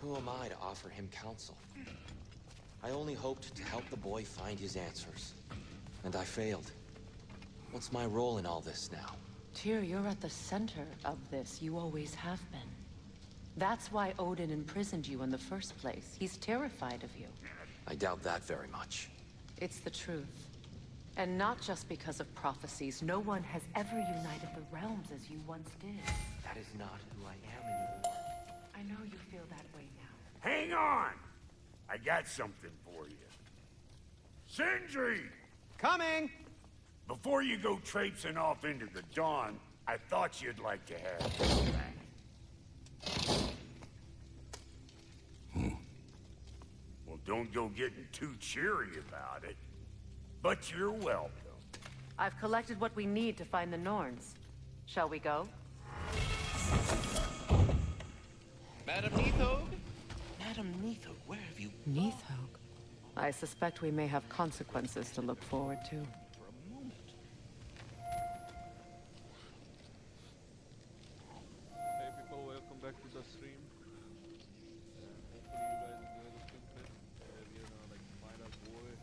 Who am I to offer him counsel? I only hoped to help the boy find his answers. And I failed. What's my role in all this now? Tyr, you're at the center of this. You always have been. That's why Odin imprisoned you in the first place. He's terrified of you. I doubt that very much. It's the truth. And not just because of prophecies. No one has ever united the realms as you once did. That is not who I am anymore. I know you feel that way now. Hang on! I got something for you. Sindri! Coming! Before you go traipsing off into the dawn, I thought you'd like to have this back. Well, don't go getting too cheery about it. But you're welcome. I've collected what we need to find the Norns. Shall we go? Madam Neathog? Madam Neathog, where have you gone? Neathog. I suspect we may have consequences to look forward to. For a moment. Hey people, welcome back to the stream. Hopefully you guys enjoy the gameplay. We are gonna like find our boy.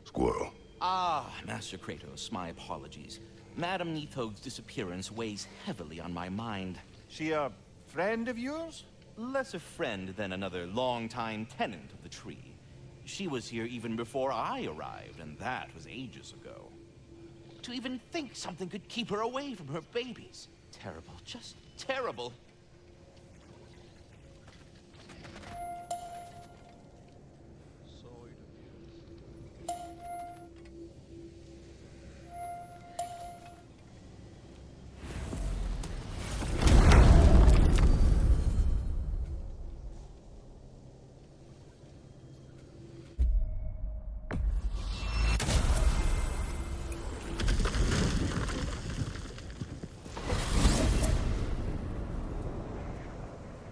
Squirrel. Ah, Master Kratos, my apologies. Madam Neathog's disappearance weighs heavily on my mind. She a friend of yours? Less a friend than another longtime tenant of the tree. She was here even before I arrived, and that was ages ago. To even think something could keep her away from her babies. Terrible, just terrible. So it appears.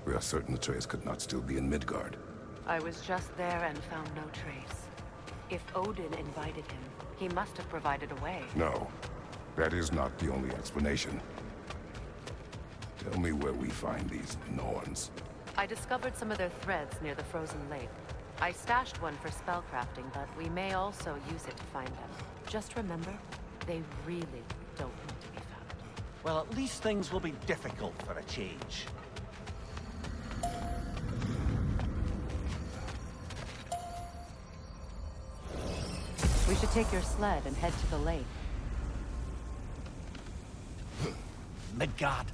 We are certain Atreus could not still be in Midgard. I was just there and found no trace. If Odin invited him, he must have provided a way. No, that is not the only explanation. Tell me where we find these Norns. I discovered some of their threads near the frozen lake. I stashed one for spellcrafting, but we may also use it to find them. Just remember, they really don't want to be found. Well, at least things will be difficult for a change. We should take your sled and head to the lake. Midgard.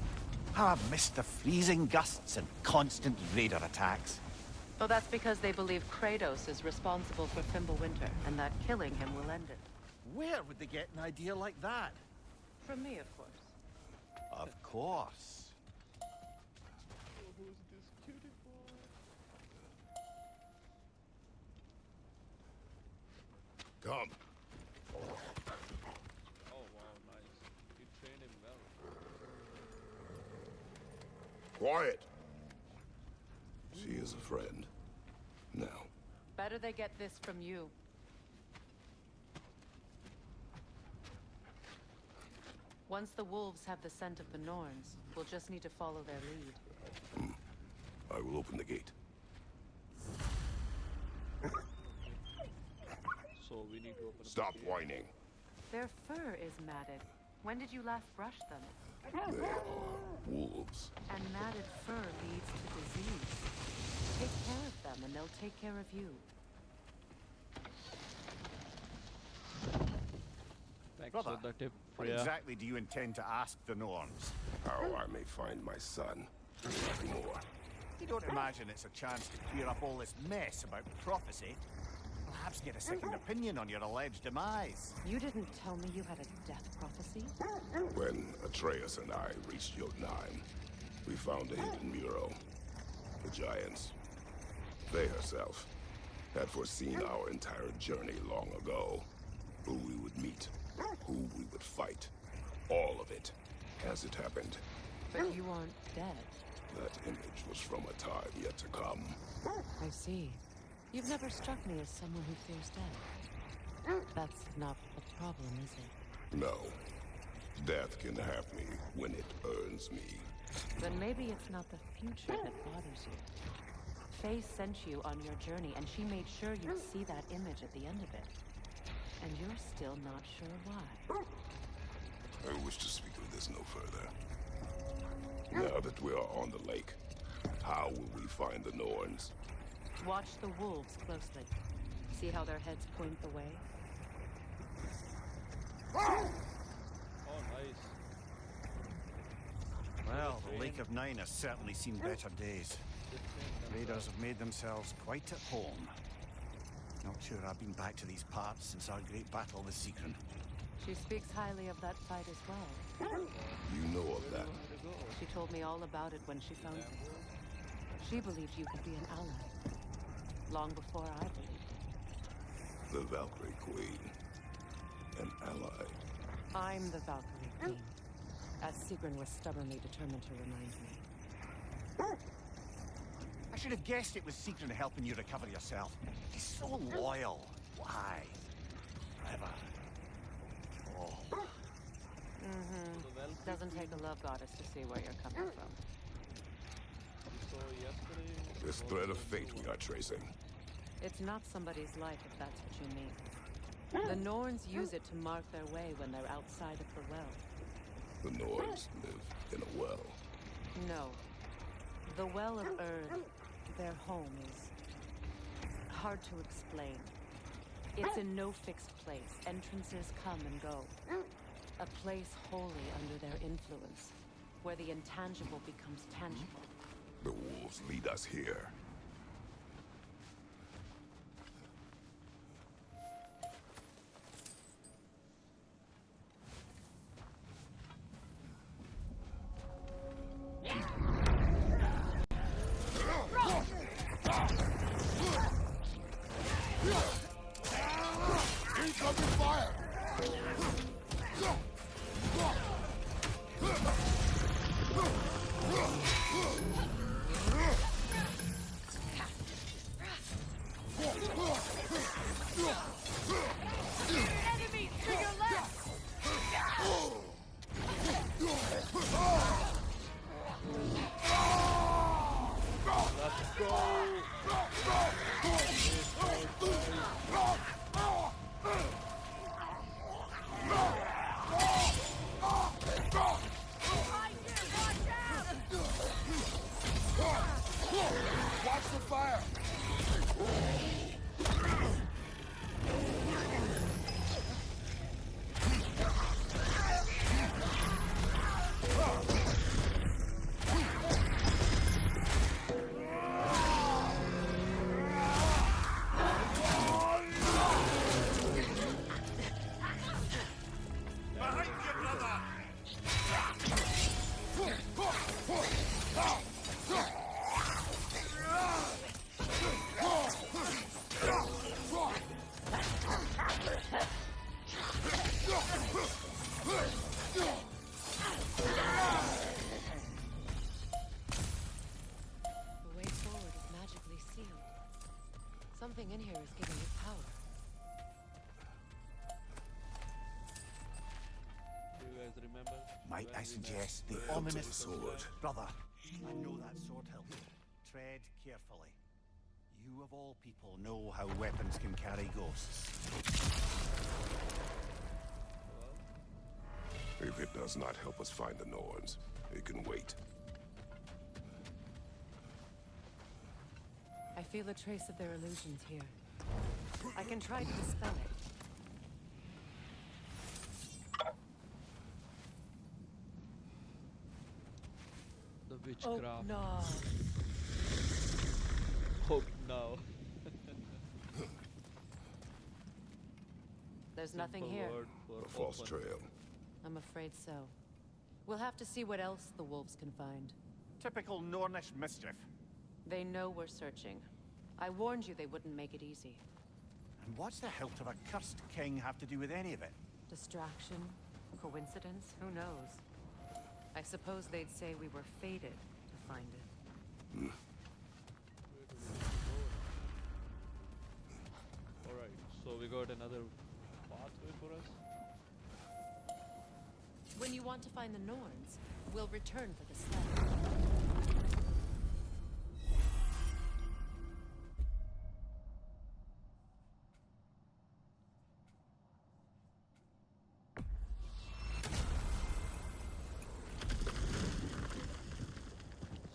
How I've missed the freezing gusts and constant raider attacks. Oh, that's because they believe Kratos is responsible for Fimbulwinter, and that killing him will end it. Where would they get an idea like that? From me, of course. Of course. Oh, who's this cutie boy? Come. Oh wow, nice. You trained him well. Quiet. She is a friend. Now, Better they get this from you. Once the wolves have the scent of the Norns, we'll just need to follow their lead. I will open the gate. So we need to open up Stop the gate. whining. Their fur is matted. When did you last brush them? They are wolves. And matted fur leads to disease. Take care of them and they'll take care of you. Thanks Brother, for the tip, What Freya. exactly do you intend to ask the Norns? How I may find my son. Nothing more. You don't imagine it's a chance to clear up all this mess about prophecy? Perhaps get a second opinion on your alleged demise. You didn't tell me you had a death prophecy? When Atreus and I reached Jotunheim, we found a hidden mural. The Giants. They herself had foreseen our entire journey long ago. Who we would meet, who we would fight. All of it, as it happened. But you aren't dead. That image was from a time yet to come. I see. You've never struck me as someone who fears death. That's not the problem, is it? No. Death can have me when it earns me. Then maybe it's not the future that bothers you. Faye sent you on your journey, and she made sure you'd see that image at the end of it. And you're still not sure why. I wish to speak of this no further. Now that we are on the lake, how will we find the Norns? Watch the wolves closely. See how their heads point the way? Oh, nice. Well, the Lake of Nine has certainly seen better days. Raiders have made themselves quite at home. Not sure I've been back to these parts since our great battle with Sigrun. She speaks highly of that fight as well. You know of that. She told me all about it when she found you. She believed you could be an ally. Long before I believed. The Valkyrie Queen. An ally. I'm the Valkyrie Queen, as Sigrun was stubbornly determined to remind me. I should have guessed it was Sigrun helping you recover yourself. He's so loyal. Why? Forever. Oh. Doesn't take a love goddess to see where you're coming from. So yesterday. This thread of fate we are tracing. It's not somebody's life, if that's what you mean. The Norns use it to mark their way when they're outside of the well. The Norns live in a well. No. The Well of Earth, their home, is hard to explain. It's in no fixed place. Entrances come and go. A place wholly under their influence, where the intangible becomes tangible. The wolves lead us here. Something in here is giving you power. Do you guys remember? Might I suggest the hilt of ominous the sword. Brother, I know that sword hilt. Tread carefully. You of all people know how weapons can carry ghosts. If it does not help us find the Norns, it can wait. I feel a trace of their illusions here. I can try to dispel it. The witchcraft. Oh, no. Oh no. There's nothing Simple here. word for A false open. trail. I'm afraid so. We'll have to see what else the wolves can find. Typical Nornish mischief. They know we're searching. I warned you they wouldn't make it easy. And what's the hilt of a cursed king have to do with any of it? Distraction? Coincidence? Who knows? I suppose they'd say we were fated to find it. Alright, so we got another pathway for us. When you want to find the Norns, we'll return for the sled.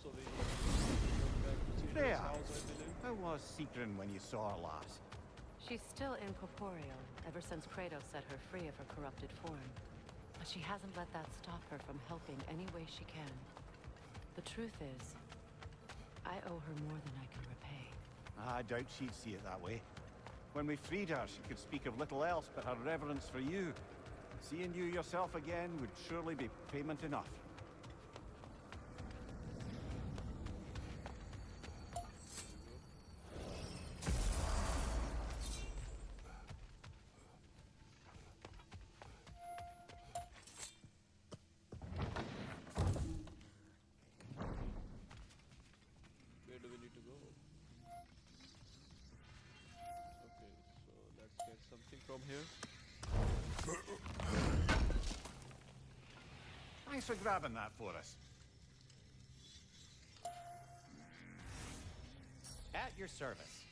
So we come back to Cedar's Freya, house, I believe. how was Sigrun when you saw her last? She's still incorporeal, ever since Kratos set her free of her corrupted form. But she hasn't let that stop her from helping any way she can. The truth is, I owe her more than I can repay. I doubt she'd see it that way. When we freed her, she could speak of little else but her reverence for you. Seeing you yourself again would surely be payment enough. Where do we need to go? Okay, so let's get something from here. Thanks for grabbing that for us. At your service.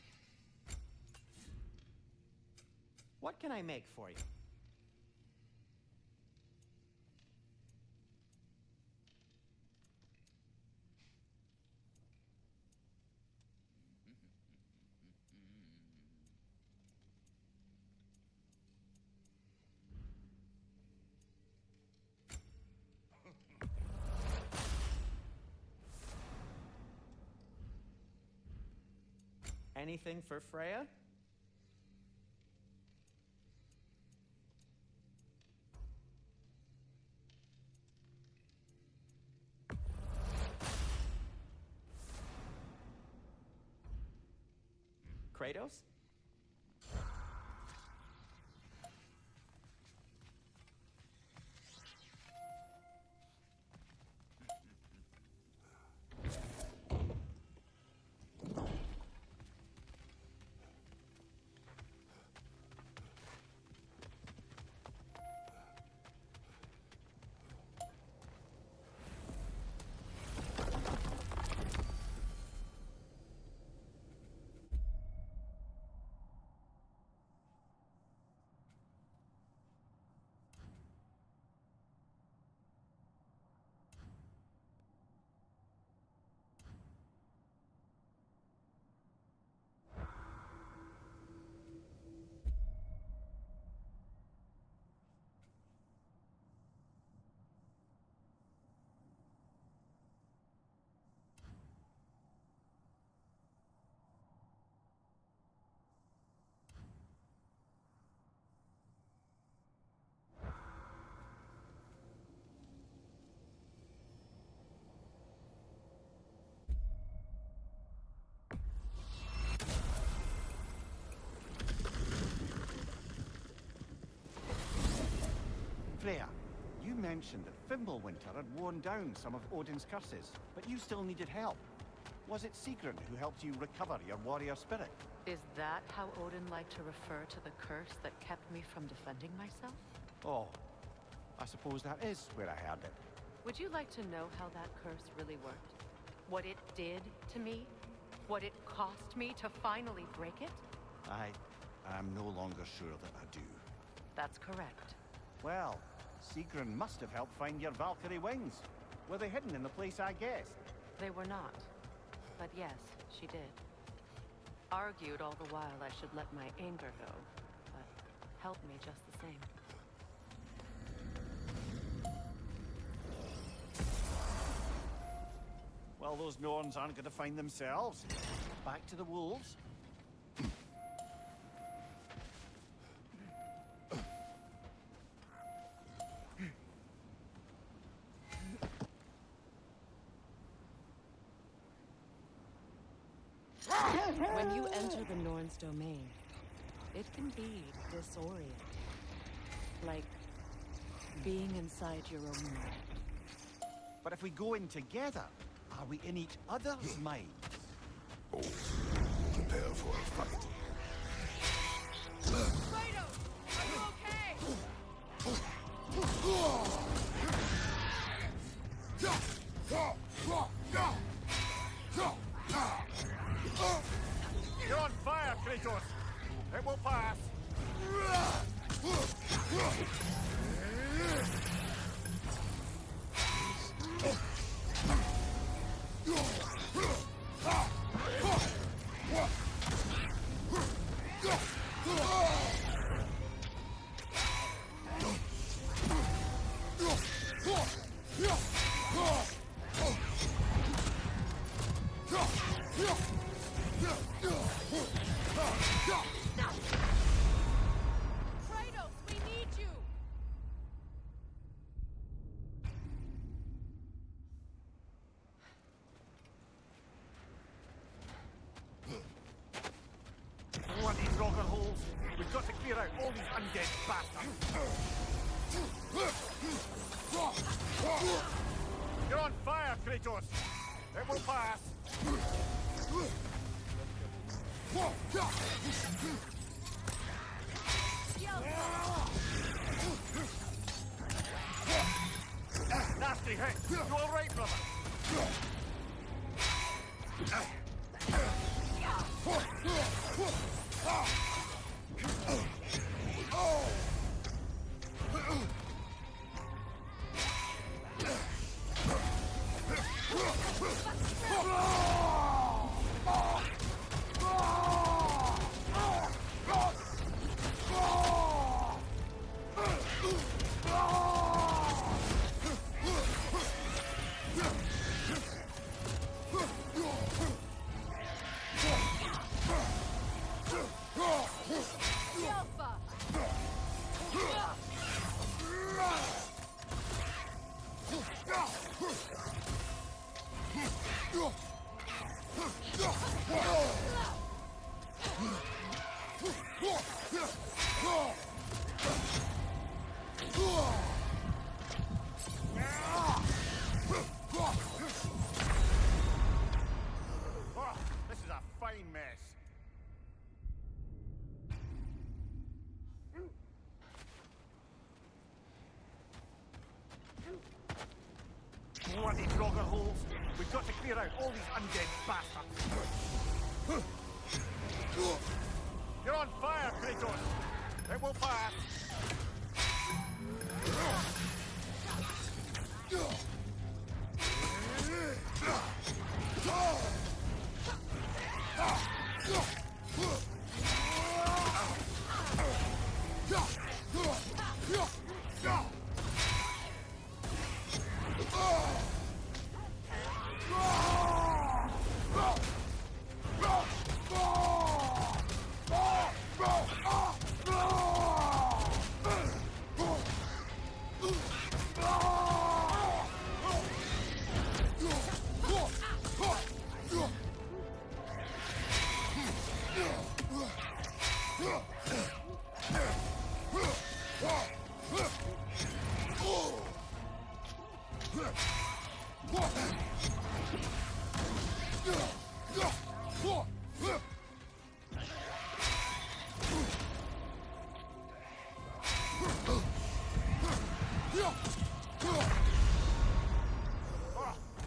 What can I make for you? Anything for Freya? Kratos? Freya, you mentioned that Fimbulwinter had worn down some of Odin's curses, but you still needed help. Was it Sigrun who helped you recover your warrior spirit? Is that how Odin liked to refer to the curse that kept me from defending myself? Oh, I suppose that is where I heard it. Would you like to know how that curse really worked? What it did to me? What it cost me to finally break it? I'm no longer sure that I do. That's correct. Well, Sigrun must have helped find your Valkyrie wings. Were they hidden in the place I guessed? They were not. But yes, she did. Argued all the while I should let my anger go, but helped me just the same. Well, those Norns aren't going to find themselves. Back to the wolves. When you enter the Norn's domain, it can be disorienting. Like being inside your own mind. But if we go in together, are we in each other's minds? Oh, prepare for a fight. Kratos! Are you okay? pass! Kratos, we need you! Bloody rocker holes! We've got to clear out all these undead bastards! You're on fire, Kratos! It will pass! Nasty hit! You alright, brother? This is a fine mess. Bloody grogger holes! We've got to clear out all these undead bastards! You're on fire, Kratos! It will pass!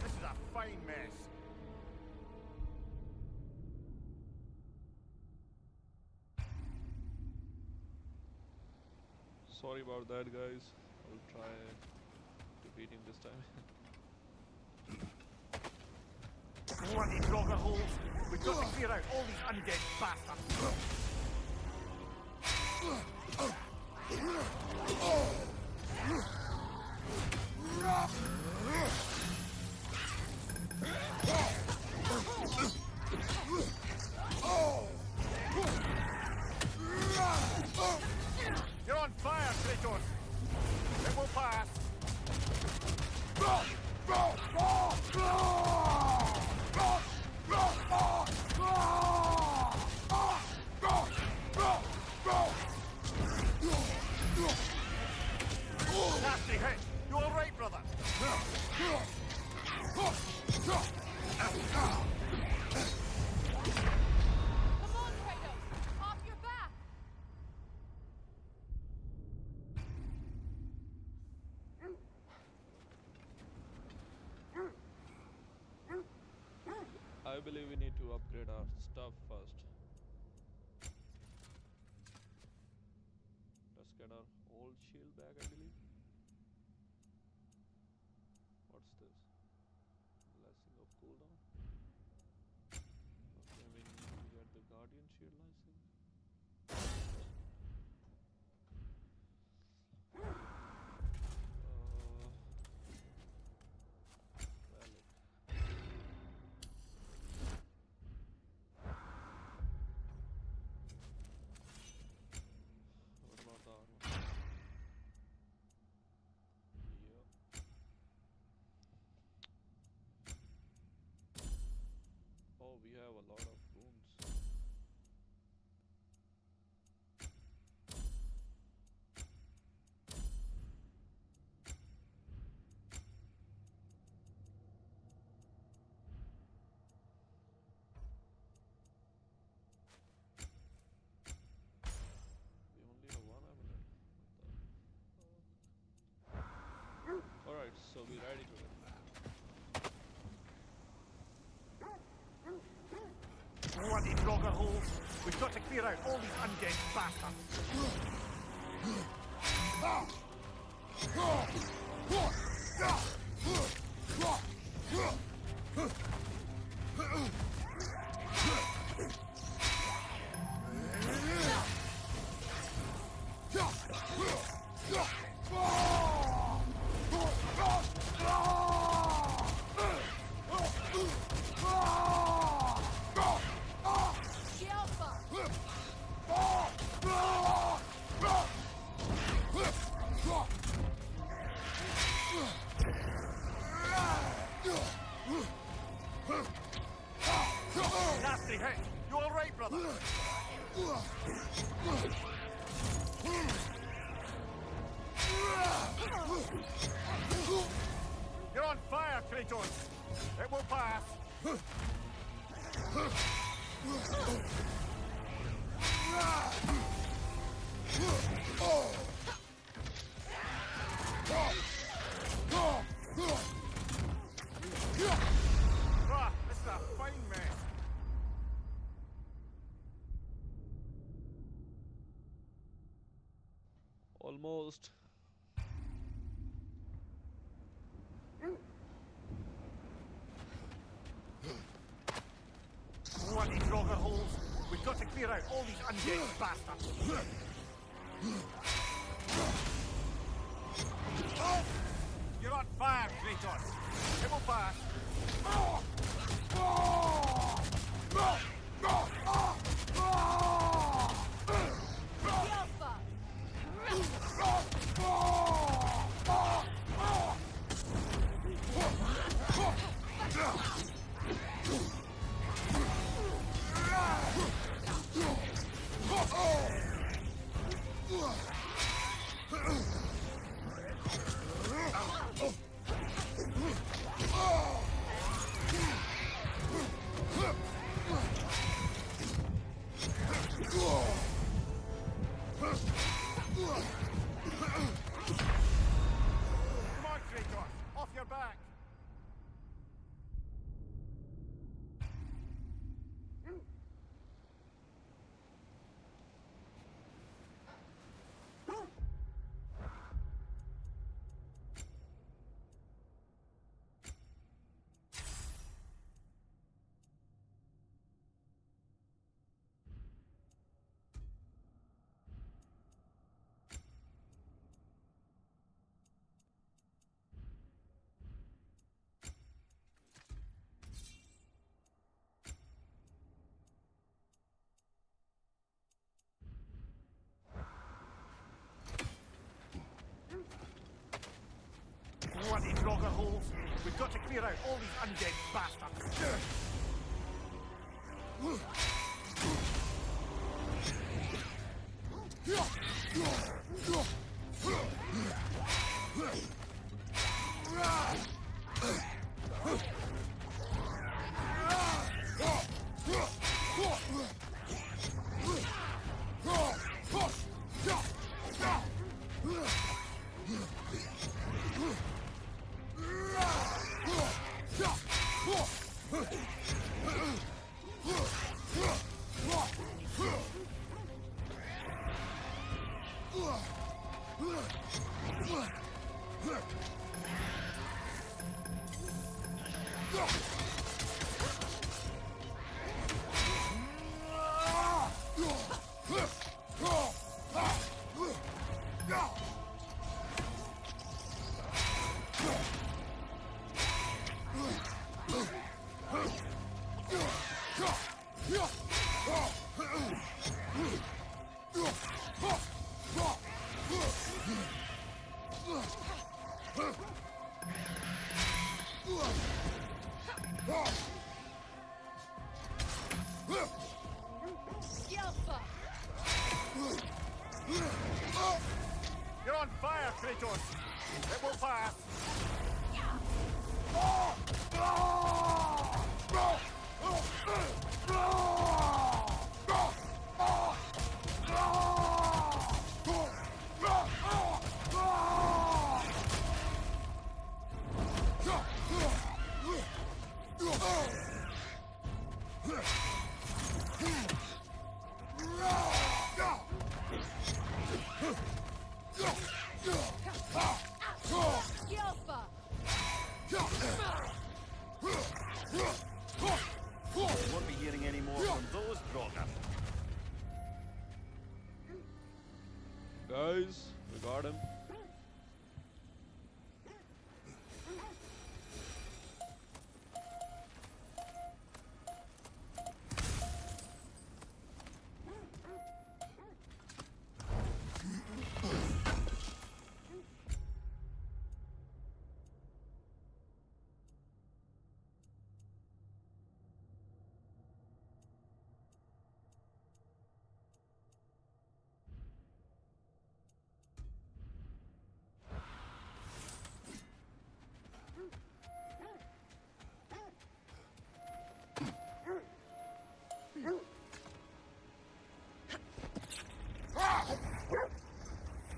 This is a fine mess. Sorry about that, guys. I'll try repeating this time. Bloody grogger holes! We've got to clear out all these undead bastards! You're on fire, Kratos! It will pass! Nasty hit! You alright, brother? Come on, Kratos! Off your back! I believe we need to upgrade our stuff first. get our old shield back, I believe. What's this? Blessing of cooldown. Okay, we need to get the Guardian shield license. Relic. What about the armor? Yep. Oh, we have a lot of rooms. We only have one amulet. Alright, so we're ready to go. Bloody Draugr holes! We've got to clear out all these undead bastards! Nasty hit! You alright, brother? You're on fire, Kratos! It will pass! Ah, this is a fine mess! Almost. Bloody Draugr holes! We've got to clear out all these undead bastards! You're on fire, Kratos! It will pass! Come on, Kratos! Off your back! Bloody Draugr holes! We've got to clear out all these undead bastards! You're on fire, Kratos! It will pass! Won't be hearing any more from those Draugr. Guys, we got him.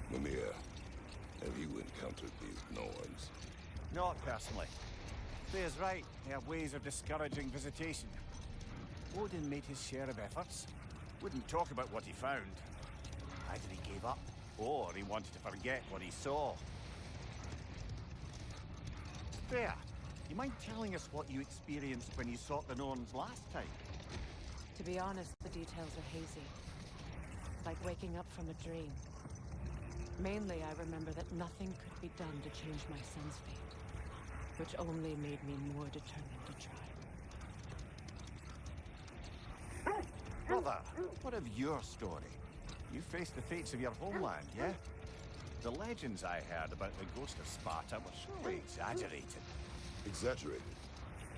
Mimir, have you encountered these Norns? Not personally. Freya's right. They have ways of discouraging visitation. Odin made his share of efforts. Wouldn't talk about what he found. Either he gave up, or he wanted to forget what he saw. Freya, you mind telling us what you experienced when you sought the Norns last time? To be honest, the details are hazy. Like waking up from a dream. Mainly, I remember that nothing could be done to change my son's fate, which only made me more determined to try. Brother, what of your story? You faced the fates of your homeland, yeah? The legends I heard about the ghost of Sparta were surely exaggerated. Exaggerated?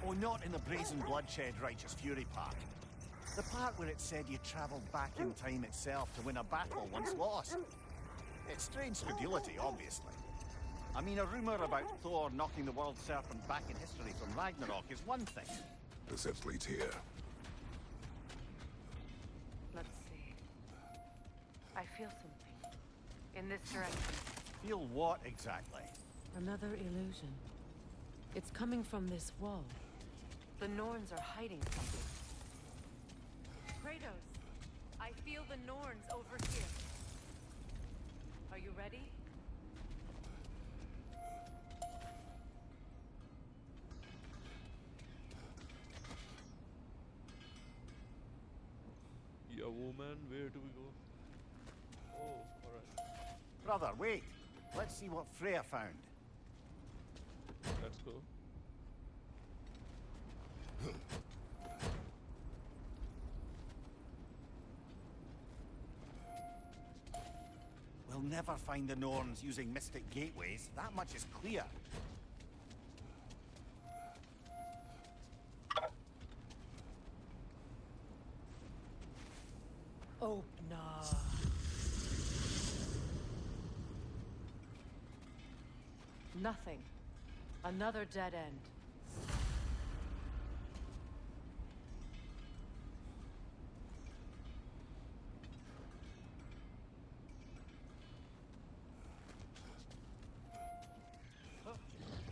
Oh, not in the brazen bloodshed righteous fury part. The part where it said you travelled back in time itself to win a battle once lost. It's strange credulity, obviously. I mean, a rumour about Thor knocking the world serpent back in history from Ragnarök is one thing. The steps leads here. Let's see. I feel something. In this direction. Feel what exactly? Another illusion. It's coming from this wall. The Norns are hiding something. Kratos, I feel the Norns over here. Are you ready? Yeah, woman, where do we go? Oh, alright. Brother, wait. Let's see what Freya found. Let's go. We'll never find the Norns using mystic gateways. That much is clear. Oh, no. Nothing. Another dead end.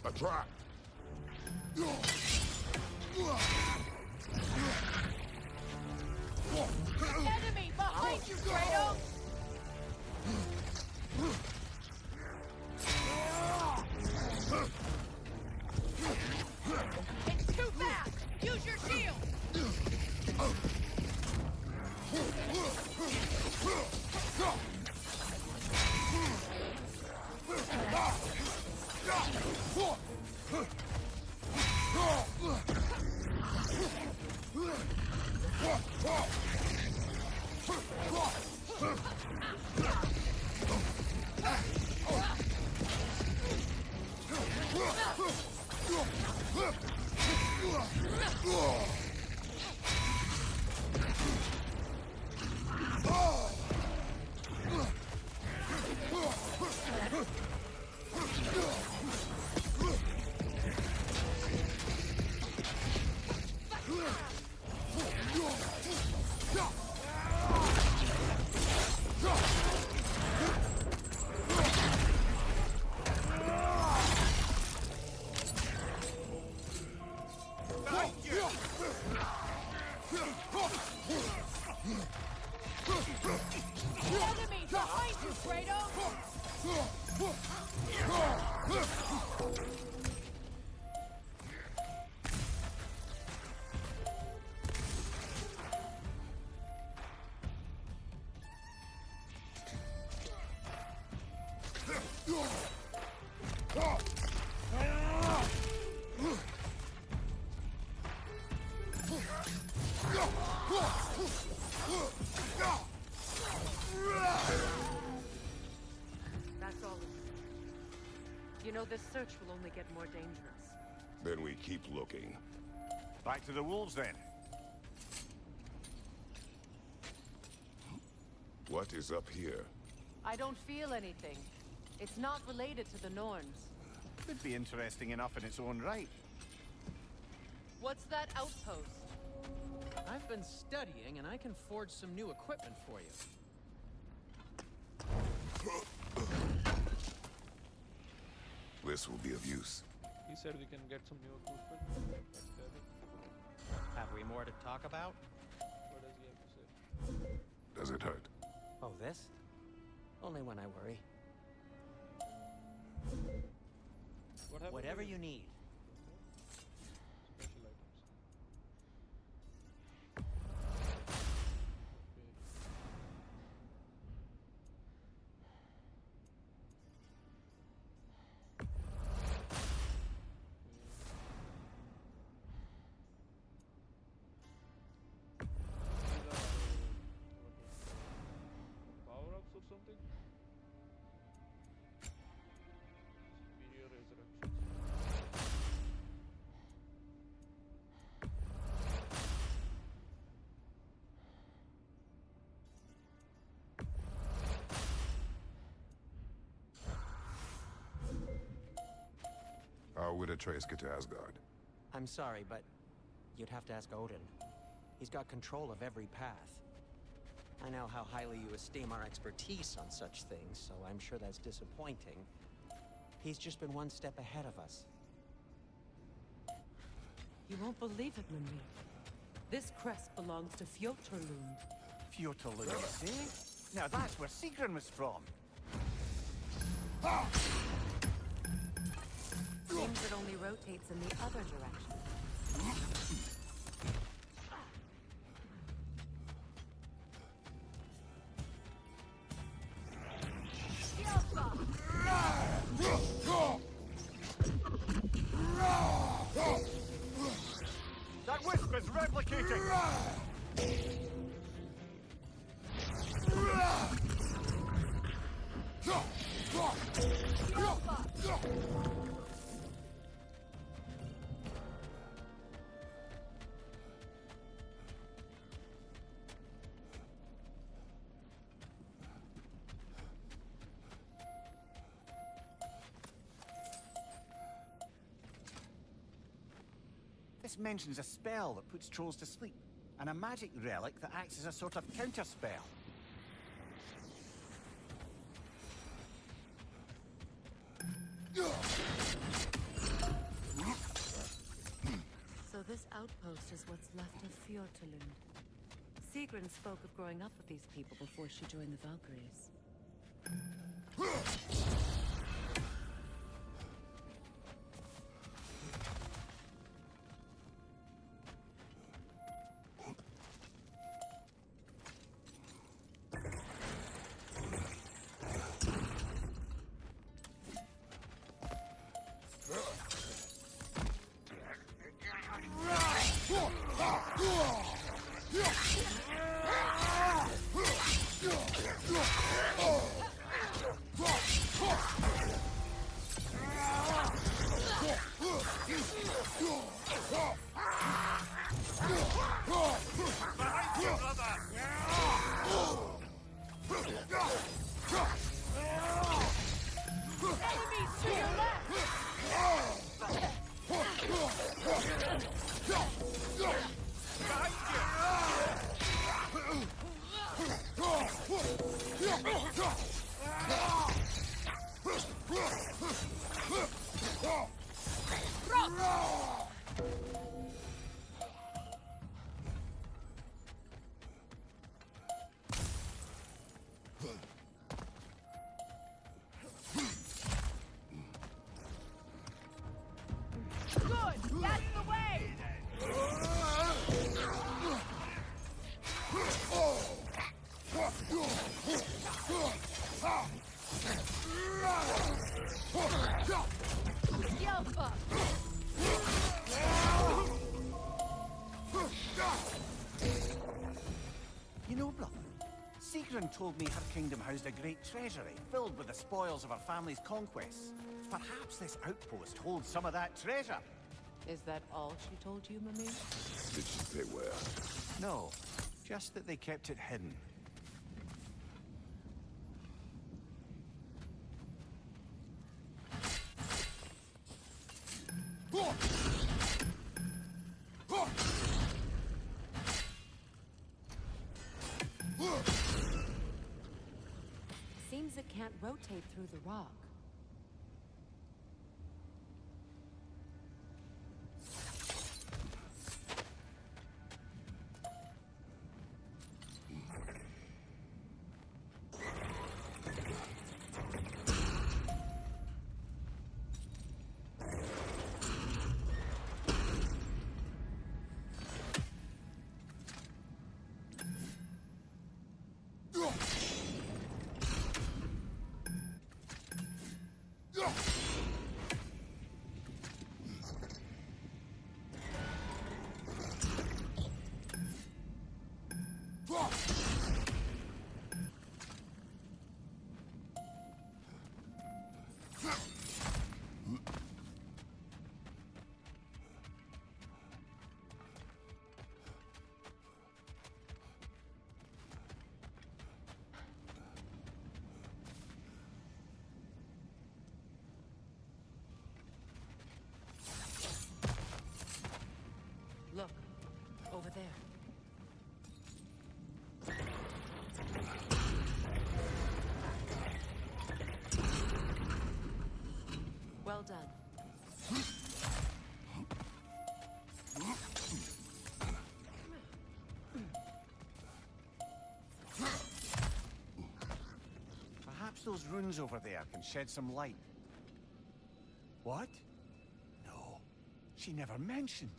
A trap! Enemy behind you, Kratos! Behind you, Kratos! That's all of it. You know, this search will only get more dangerous. Then we keep looking. Back to the wolves, then. What is up here? I don't feel anything. It's not related to the Norns. Could be interesting enough in its own right. What's that outpost? I've been studying, and I can forge some new equipment for you. This will be of use. He said we can get some new equipment. Have we more to talk about? What does he have to say? Does it hurt? Oh, this? Only when I worry. What happened? Whatever you need. Special items. Power-ups or something? Superior resurrections. How would Atreus get to Asgard? I'm sorry, but you'd have to ask Odin. He's got control of every path. I know how highly you esteem our expertise on such things, so I'm sure that's disappointing. He's just been one step ahead of us. You won't believe it, Mimir. This crest belongs to Fjotorlund. Fjotorlund, see? Now that's where Sigrun was from. Seems it only rotates in the other direction. That wisp is replicating! This mentions a spell that puts trolls to sleep, and a magic relic that acts as a sort of counterspell. So this outpost is what's left of Fjotorlund. Sigrun spoke of growing up with these people before she joined the Valkyries. Yelpa! You know, brother, Sigrun told me her kingdom housed a great treasury filled with the spoils of her family's conquests. Perhaps this outpost holds some of that treasure. Is that all she told you, Mimir? Did she say where? No, just that they kept it hidden. Seems it can't rotate through the rock. Look, over there. Well done. Perhaps those runes over there can shed some light. What? No, she never mentioned.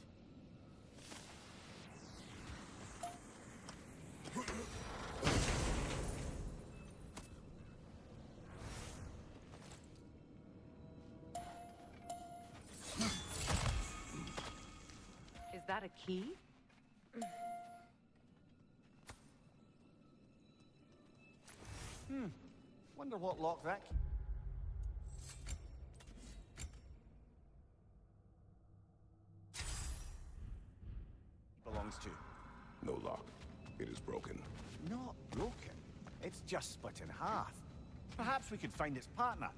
Is that a key? Wonder what lock that belongs to. No lock. It is broken. Not broken. It's just split in half. Perhaps we could find its partner.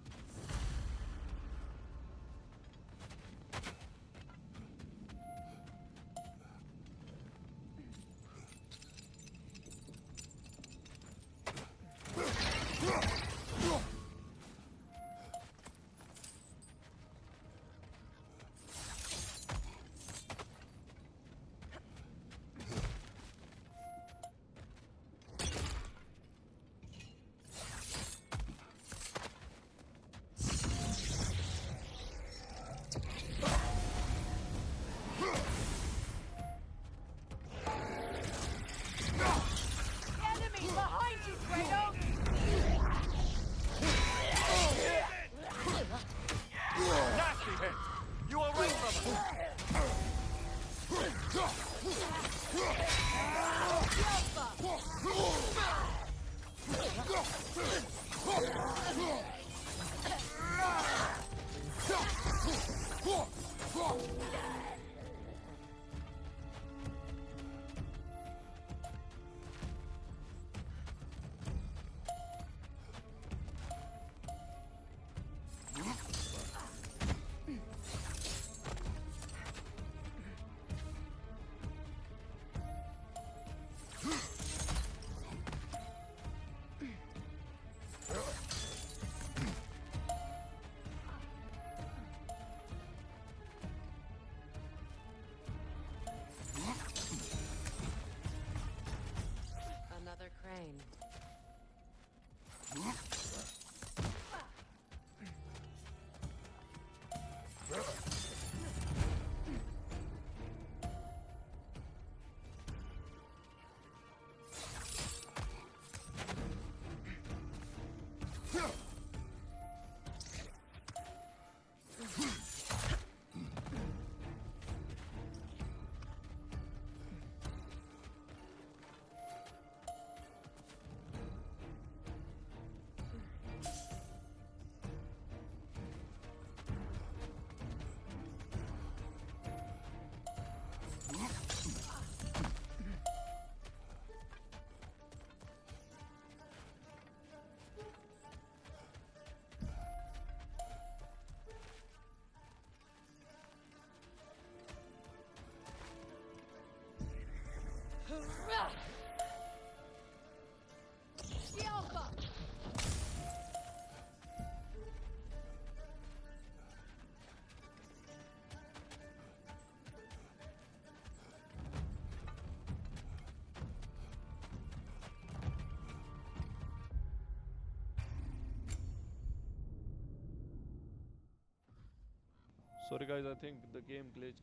Sorry guys, I think the game glitched.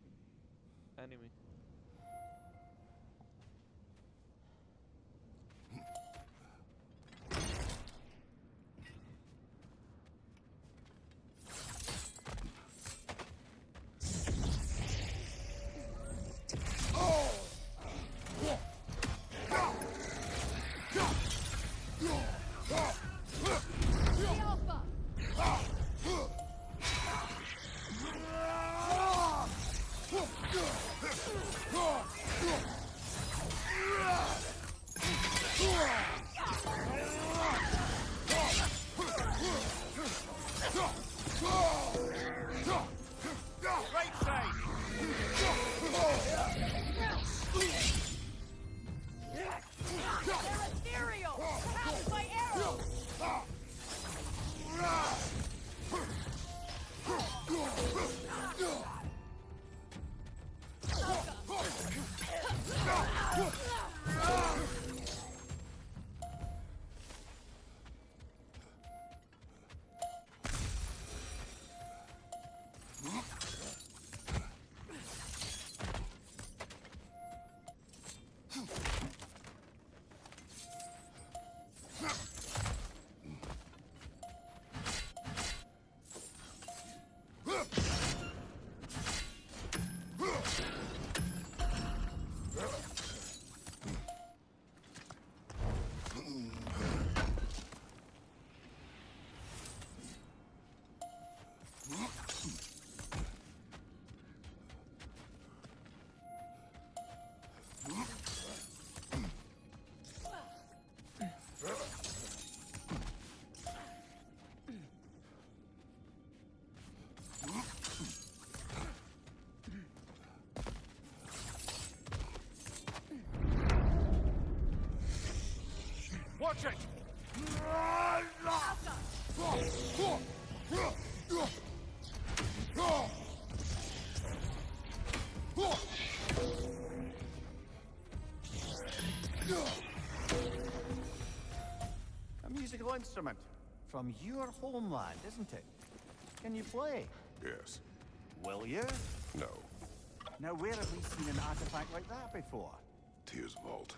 Anime. Watch it! A musical instrument from your homeland, isn't it? Can you play? Yes. Will you? No. Now, where have we seen an artifact like that before? Tears Vault.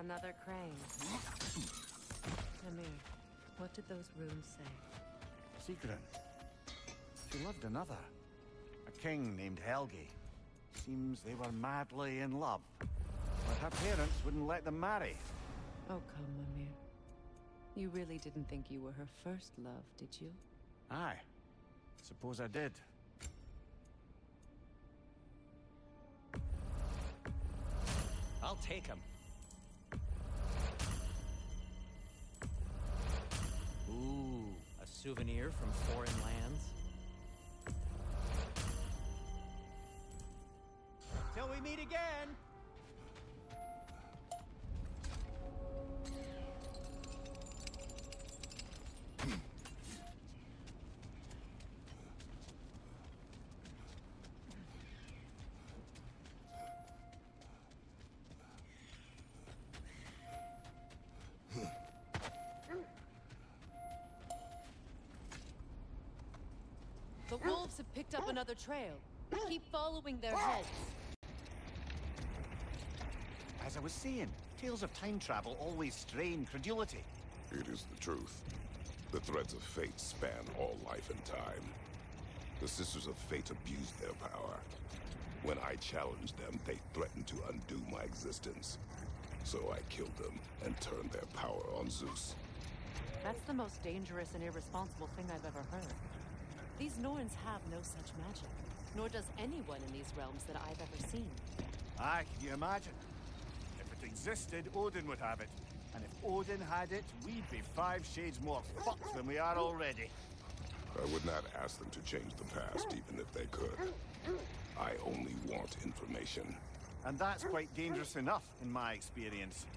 Another crane. Amir, what did those runes say? Sigrun. She loved another. A king named Helgi. Seems they were madly in love. But her parents wouldn't let them marry. Oh, come, Amir. You really didn't think you were her first love, did you? Aye. Suppose I did. I'll take him. Ooh, a souvenir from foreign lands. Till we meet again! The wolves have picked up another trail. Keep following their heads. As I was saying, tales of time travel always strain credulity. It is the truth. The threads of fate span all life and time. The Sisters of Fate abused their power. When I challenged them, they threatened to undo my existence. So I killed them and turned their power on Zeus. That's the most dangerous and irresponsible thing I've ever heard. These Norns have no such magic, nor does anyone in these realms that I've ever seen. Aye, can you imagine? If it existed, Odin would have it. And if Odin had it, we'd be 5 shades more fucked than we are already. I would not ask them to change the past, even if they could. I only want information. And that's quite dangerous enough, in my experience.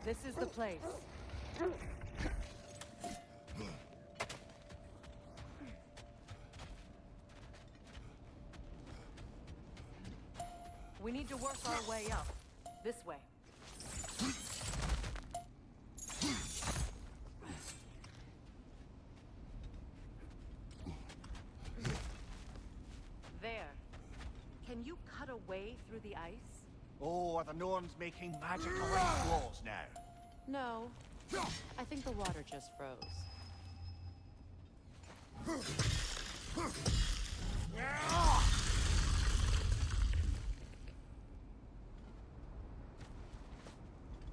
This is the place. We need to work our way up. This way. There. Can you cut a way through the ice? Oh, are the Norns making magical ice walls now? No. I think the water just froze.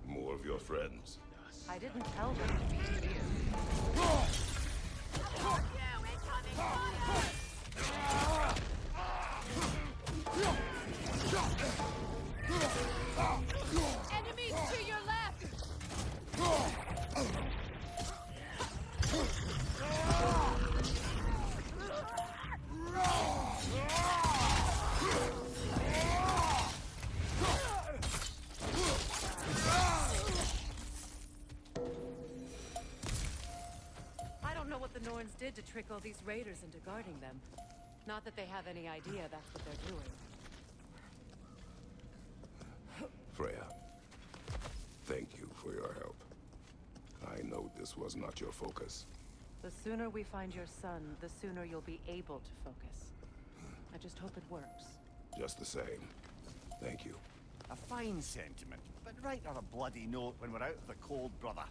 More of your friends. I didn't tell them to be here. Enemies to your left! I don't know what the Norns did to trick all these raiders into guarding them. Not that they have any idea that's what they're doing. Freya, thank you for your help. I know this was not your focus. The sooner we find your son, the sooner you'll be able to focus. I just hope it works. Just the same. Thank you. A fine sentiment, but write her a bloody note when we're out of the cold, brother.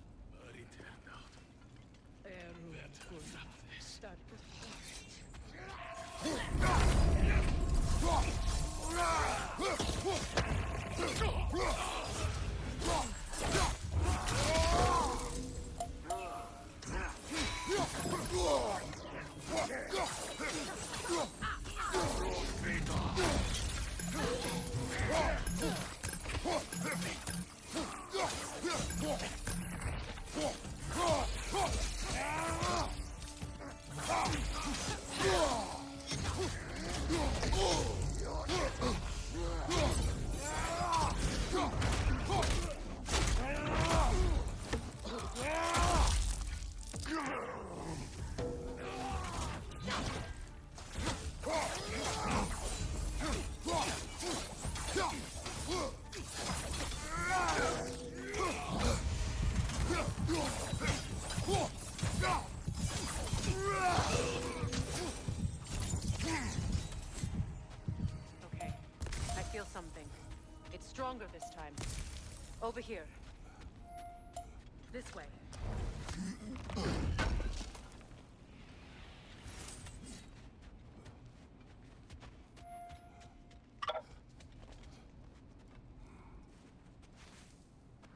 Over here. This way.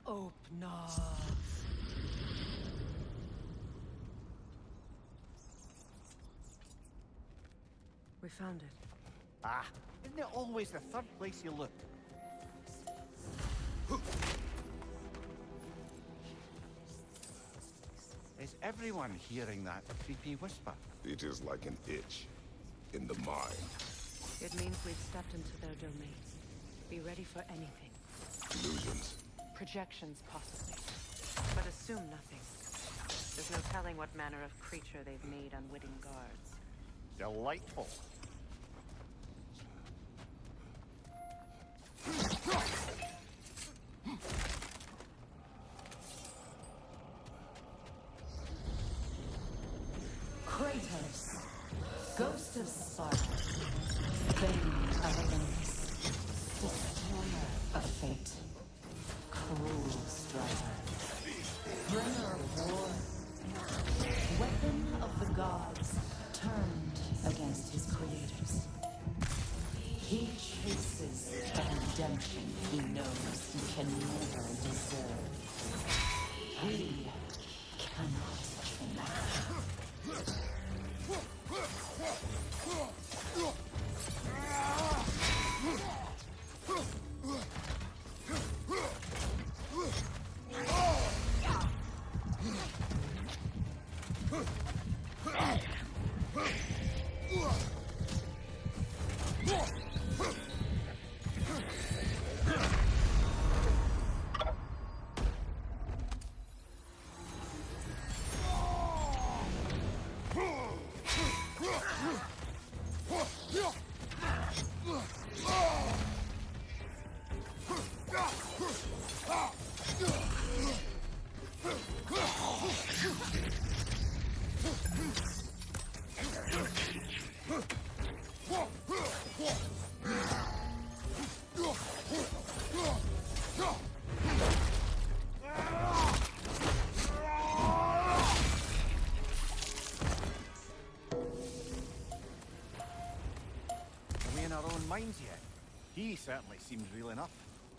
Open up. We found it. Ah, isn't it always the third place you look? Is everyone hearing that creepy whisper? It is like an itch in the mind. It means we've stepped into their domain. Be ready for anything. Illusions. Projections, possibly. But assume nothing. There's no telling what manner of creature they've made unwitting guards. Delightful. Kratos, Ghost of Sparta, Bane of Olympus, Destroyer of Fate, Cruel Strider, Bringer of War, Weapon of the Gods, turned against his creators. He chases the redemption he knows he can never deserve. He cannot command. Minds yet. He certainly seems real enough.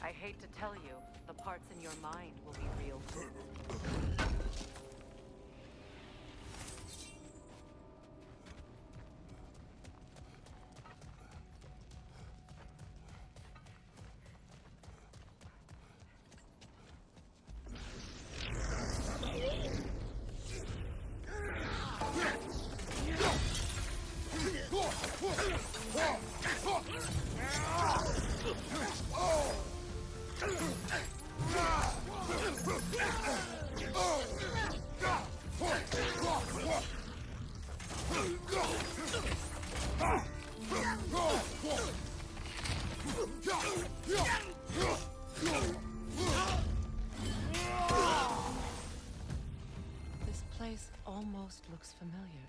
I hate to tell you, the parts in your mind will be real too. This place almost looks familiar,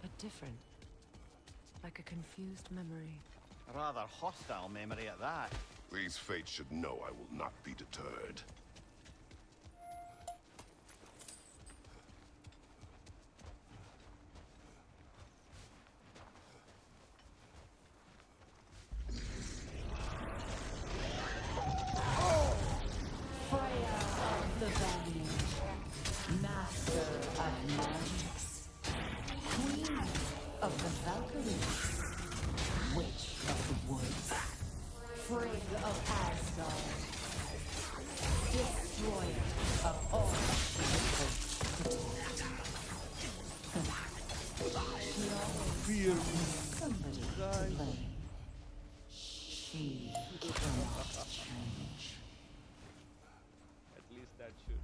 but different. Like a confused memory. A rather hostile memory at that. These fates should know I will not be deterred. Freya of the Valley, Master of Magics, Queen of the Valkyries, Witch of the Woods, Frigg of Asgard, Destroyer of all she always somebody to blame. She cannot change. At least that should.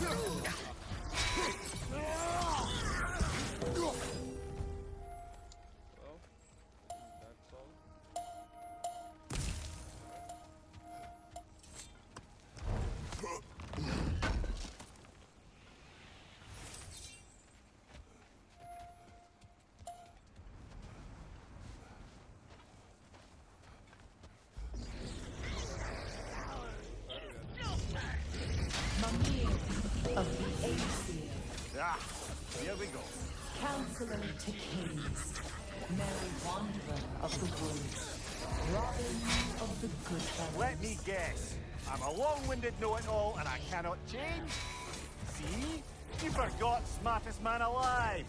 Well, that's all. Mimir of the Aesir, Ah, here we go. Counselor to Kings, Merry Wanderer of the Woods, Robin of the Good Fellows. Let me guess. I'm a long-winded know-it-all and I cannot change? See? You forgot smartest man alive!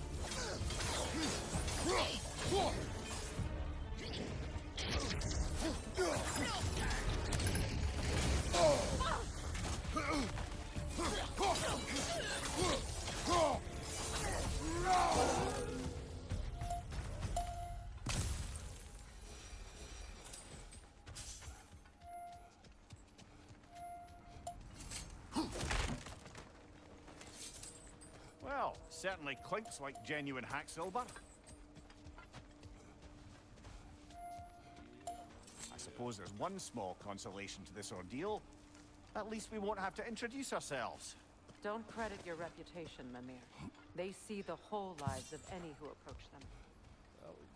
Well, certainly clinks like genuine hack silver. I suppose there's one small consolation to this ordeal. At least we won't have to introduce ourselves. Don't credit your reputation, Mimir. They see the whole lives of any who approach them.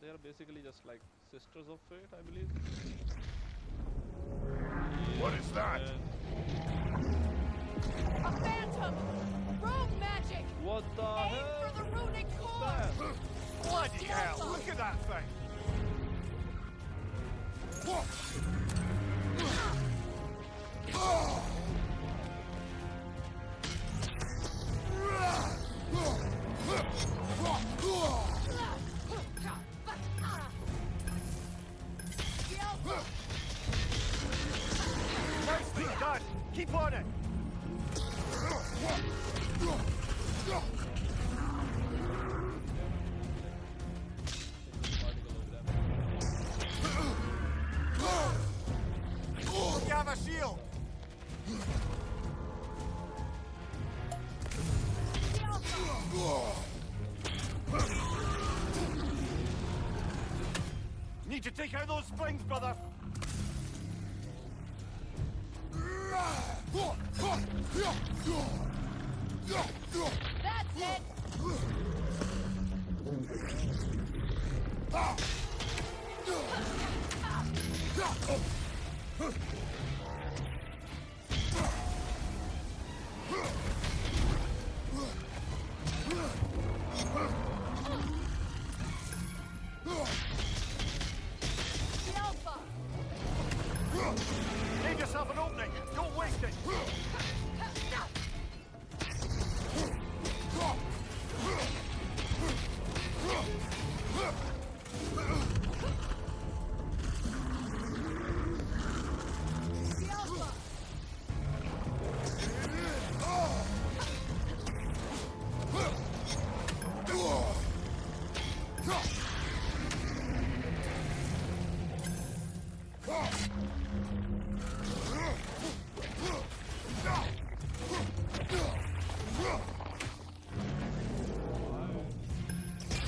They are basically just like sisters of fate, I believe. What is that? A phantom! Rogue magic! What the Aim hell? for the runic core! That? Bloody hell, look at that thing! Nicely done! Keep on it! Look out, a shield! Need to take out those springs, brother! That's it! The Alpha! Leave yourself an opening! Don't waste it! The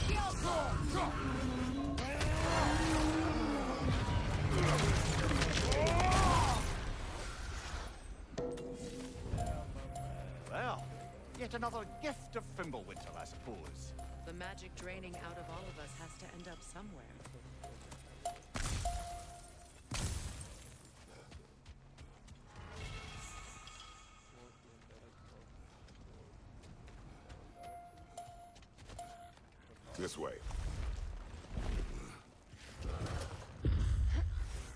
Alpha! The Alpha! Well, yet another gift of Fimbulwinter, I suppose. The magic draining out of all of us has to end up somewhere. This way.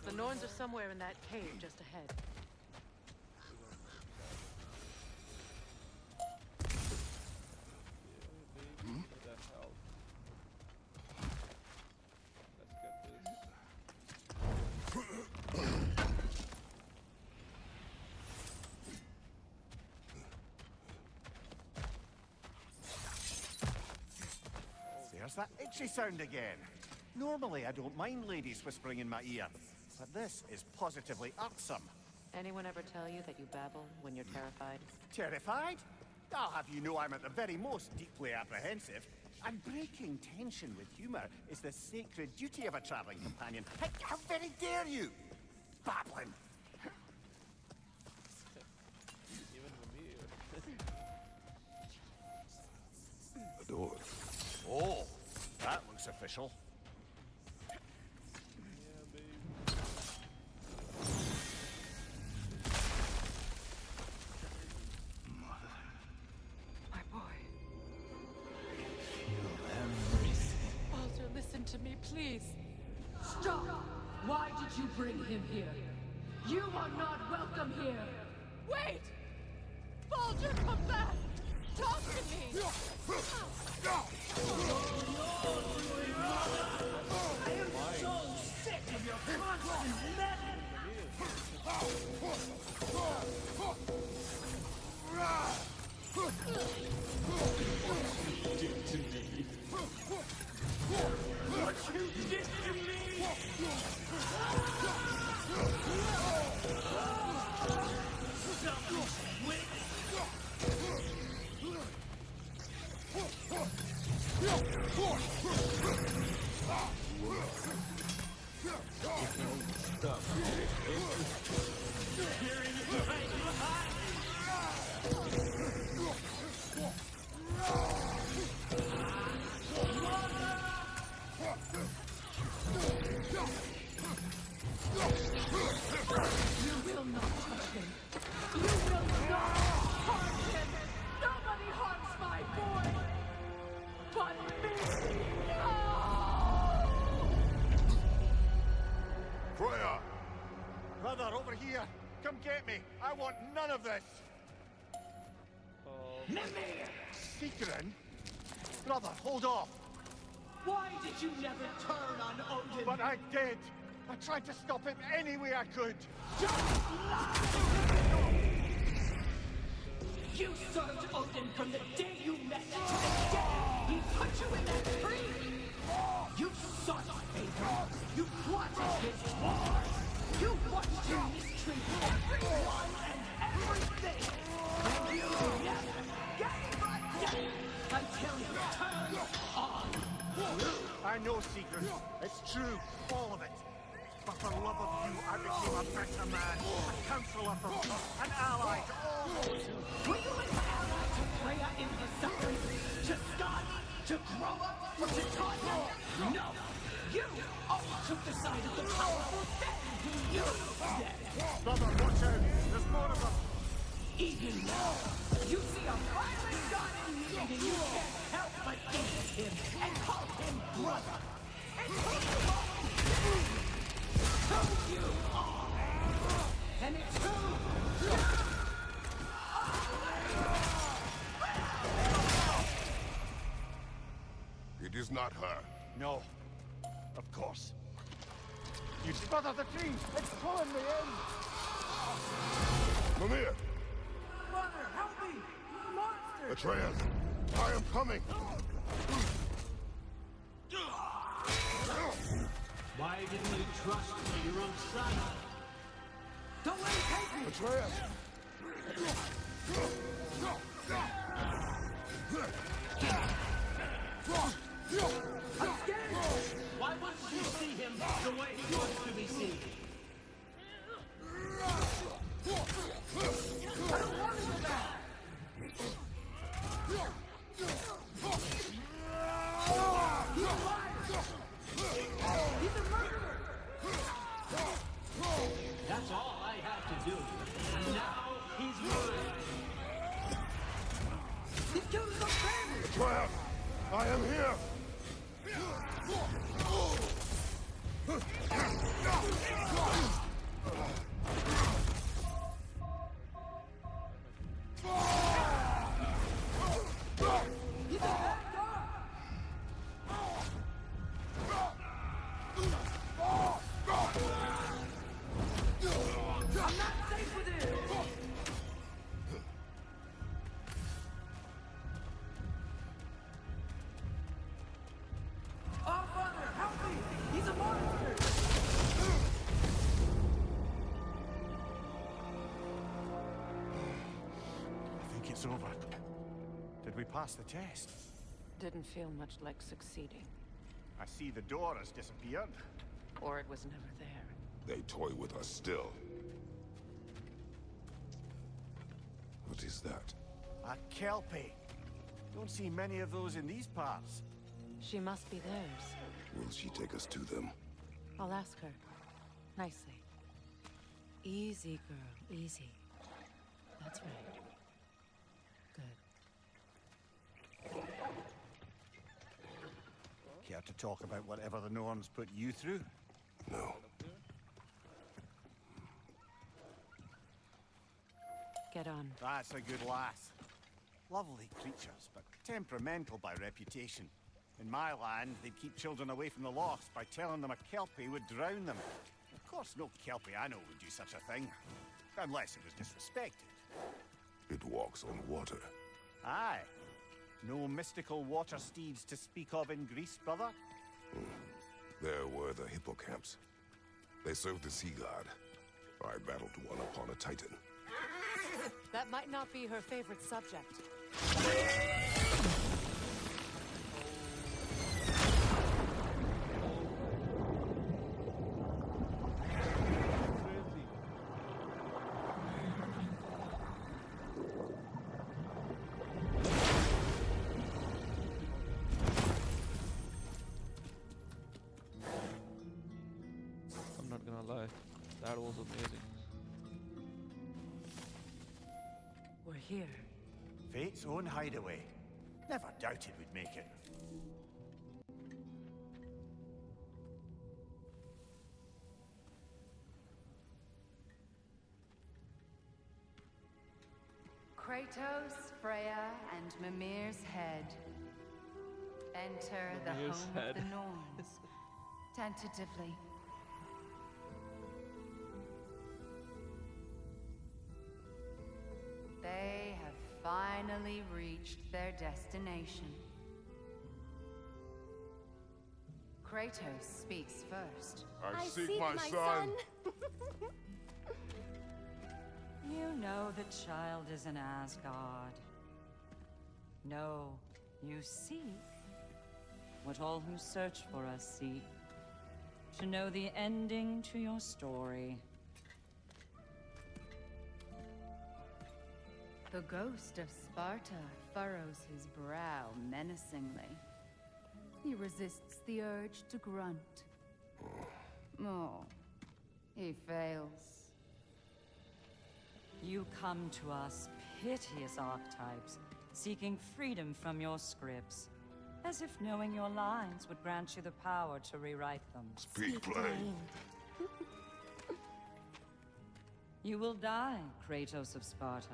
The Norns are somewhere in that cave just ahead. What the hell? Let's get this. There's that itchy sound again. Normally I don't mind ladies whispering in my ear, but this is positively irksome. Anyone ever tell you that you babble when you're terrified? Terrified? I'll have you know I'm at the very most deeply apprehensive. And breaking tension with humor is the sacred duty of a traveling companion. How very dare you! Babbling! Even me. The door. Oh, that looks official. Yeah, baby. My boy. Feel everything. Walter, listen to me, please. Stop! Why did you bring him here? You are not welcome here! Wait! Baldur, come back! Talk to me! I am so sick of your constant meddling! What you did to me! You will not touch him. You will not harm him. Nobody harms my boy. But me. No! Freya! Brother, over here! Come get me! I want none of this! Mimir! Seekerin? Brother, hold off! Why did you never turn on Odin? But I did! I tried to stop him any way I could! You served Odin from the day you met to the day he put you in that tree! You sought favor! You plotted his war! You watched him mistreat everyone and everything! And you never gave a damn until you turned on you! I know, Seekers. It's true. All of it. But for love of you, I became a better man. A counselor for me. An ally to all those who... Were you an ally to Freya in her suffering? To Scott? To grow up? Or to Tanya? No! You always took the side of the powerful dead! You dead! Brother, watch out! There's more of them! Even now, you see a violent god in need and you can't help but eat him and call him brother! And who you are! Who you are! And it's who you It is not her. No. Of course. You brother, the tree! It's pulling me in! Mimir! Mother, help me! Monster! Atreus! I am coming! Why didn't you trust your own son? Don't let him take me! Atreus! I'm scared! Why wouldn't you see him the way he wants to be seen? I don't want to go back! He's a liar! He's a murderer! That's all I have to do. And now he's mine! He's killed his own family! Atreus! I am here! He's a bad dog! I'm not safe with him! Oh, Father, help me! He's a monster! Did we pass the test? Didn't feel much like succeeding. I see the door has disappeared. Or it was never there. They toy with us still. What is that? A kelpie. Don't see many of those in these parts. She must be theirs. Will she take us to them? I'll ask her. Nicely. Easy, girl. Easy. That's right. Good. Care to talk about whatever the Norns put you through? No. Get on. That's a good lass. Lovely creatures, but temperamental by reputation. In my land, they'd keep children away from the lost by telling them a kelpie would drown them. Of course, no kelpie I know would do such a thing. Unless it was disrespected. It walks on water. Aye. No mystical water steeds to speak of in Greece, brother? There were the hippocamps. They served the sea god. I battled one upon a titan. That might not be her favorite subject. I'm not gonna lie, that was amazing. We're here. Fate's own hideaway. Never doubted we'd make it. Kratos, Freya, and Mimir's head. Enter the Mimir's home head. of the Norns. Tentatively. They have finally reached their destination. Kratos speaks first. I seek my son. You know the child is in Asgard. No, you seek what all who search for us seek. To know the ending to your story. The ghost of Sparta furrows his brow menacingly. He resists the urge to grunt. Oh, he fails. You come to us, piteous archetypes, seeking freedom from your scripts. As if knowing your lines would grant you the power to rewrite them. Speak plain. You will die, Kratos of Sparta.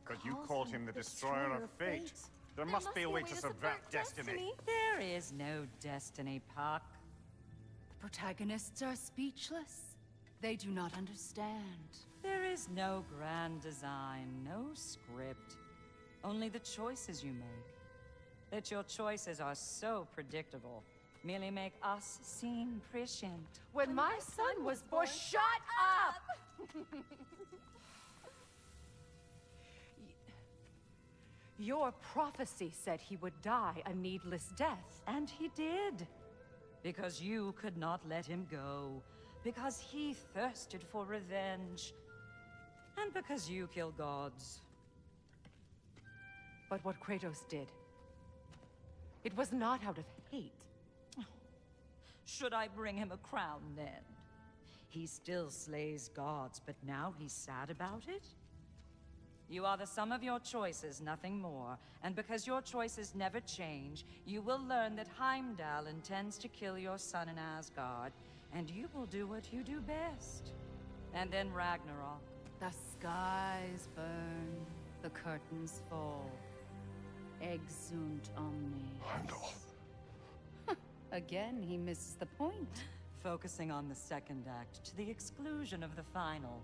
But you called him the destroyer of fate. There must be a way to subvert destiny. There is no destiny, Puck. Protagonists are speechless. They do not understand. There is no grand design, no script. Only the choices you make. That your choices are so predictable merely make us seem prescient. When my son was born, shut up! Your prophecy said he would die a needless death. And he did. Because you could not let him go. Because he thirsted for revenge. And because you kill gods. But what Kratos did, it was not out of hate. Should I bring him a crown then? He still slays gods, but now he's sad about it? You are the sum of your choices, nothing more. And because your choices never change, you will learn that Heimdall intends to kill your son in Asgard, and you will do what you do best. And then Ragnarok. The skies burn, the curtains fall. Exunt omnes. Heimdall. Again, he misses the point. Focusing on the second act to the exclusion of the final.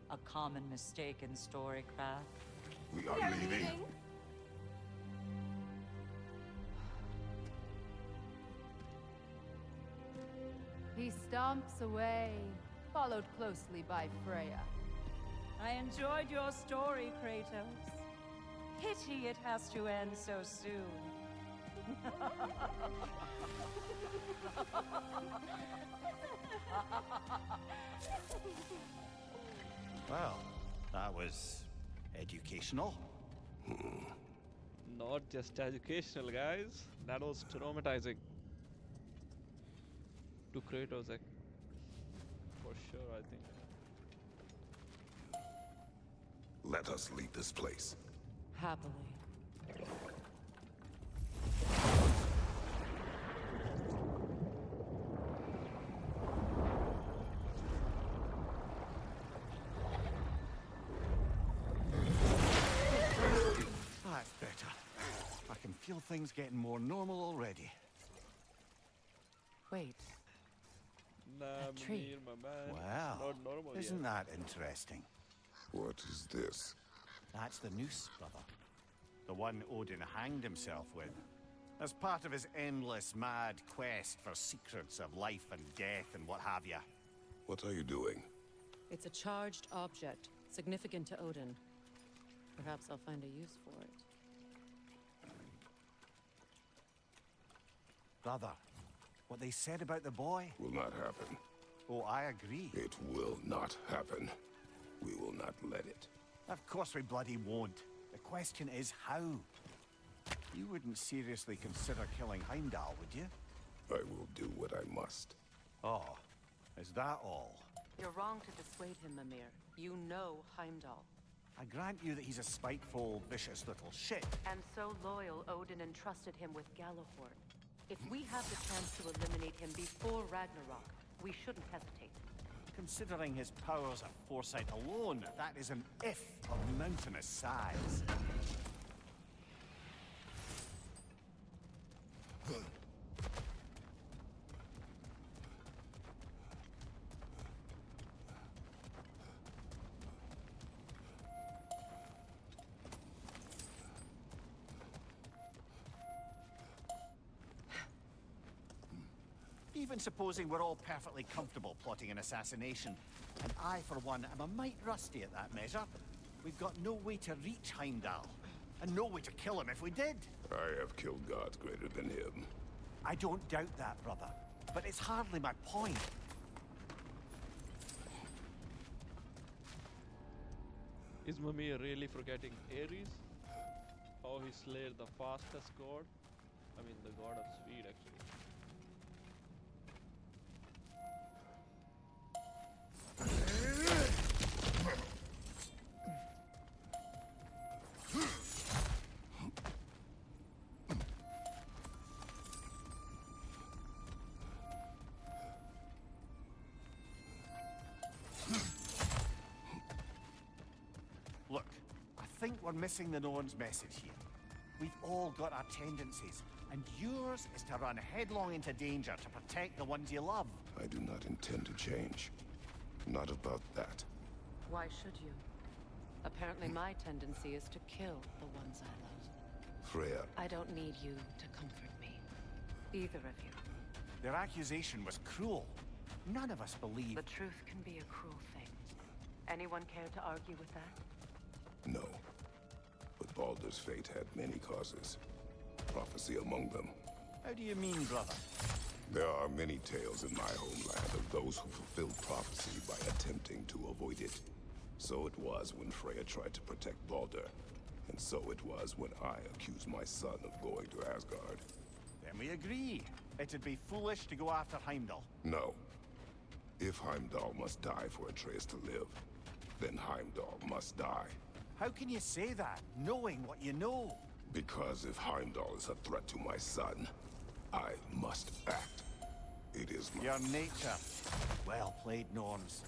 A common mistake in storycraft. We are leaving. He stomps away, followed closely by Freya. I enjoyed your story, Kratos. Pity it has to end so soon. Well, that was educational. Not just educational, guys. That was traumatizing. To Kratos, for sure, I think. Let us leave this place. Happily. That's better. I can feel things getting more normal already. Wait. Nah, tree. my man. Wow, Not normal isn't yet. that interesting? What is this? That's the noose, brother. The one Odin hanged himself with. As part of his endless, mad quest for secrets of life and death and what have you. What are you doing? It's a charged object, significant to Odin. Perhaps I'll find a use for it. Brother, what they said about the boy? Will not happen. Oh, I agree. It will not happen. We will not let it. Of course we bloody won't. The question is how. You wouldn't seriously consider killing Heimdall, would you? I will do what I must. Oh, is that all? You're wrong to dissuade him, Mimir. You know Heimdall. I grant you that he's a spiteful, vicious little shit. And so loyal, Odin entrusted him with Gjallarhorn. If we have the chance to eliminate him before Ragnarok, we shouldn't hesitate. Considering his powers of foresight alone, that is an if of mountainous size. Even supposing we're all perfectly comfortable plotting an assassination, and I, for one, am a mite rusty at that measure, we've got no way to reach Heimdall, and no way to kill him if we did. I have killed gods greater than him. I don't doubt that, brother, but it's hardly my point. Is Mimir really forgetting Ares? How he slayed the fastest god? I mean, the god of speed, actually. Look, I think we're missing the Norn's message here. We've all got our tendencies, and yours is to run headlong into danger to protect the ones you love. I do not intend to change. Not about that. Why should you? Apparently my tendency is to kill the ones I love. Freya, I don't need you to comfort me. Either of you. Their accusation was cruel. None of us believe... The truth can be a cruel thing. Anyone care to argue with that? no. But Baldur's fate had many causes. Prophecy among them. How do you mean, brother? There are many tales in my homeland of those who fulfilled prophecy by attempting to avoid it. So it was when Freya tried to protect Baldur. And so it was when I accused my son of going to Asgard. Then we agree. It'd be foolish to go after Heimdall. No. If Heimdall must die for Atreus to live, then Heimdall must die. How can you say that, knowing what you know? Because if Heimdall is a threat to my son, I must act. It is my... Your nature. Well played, Norns.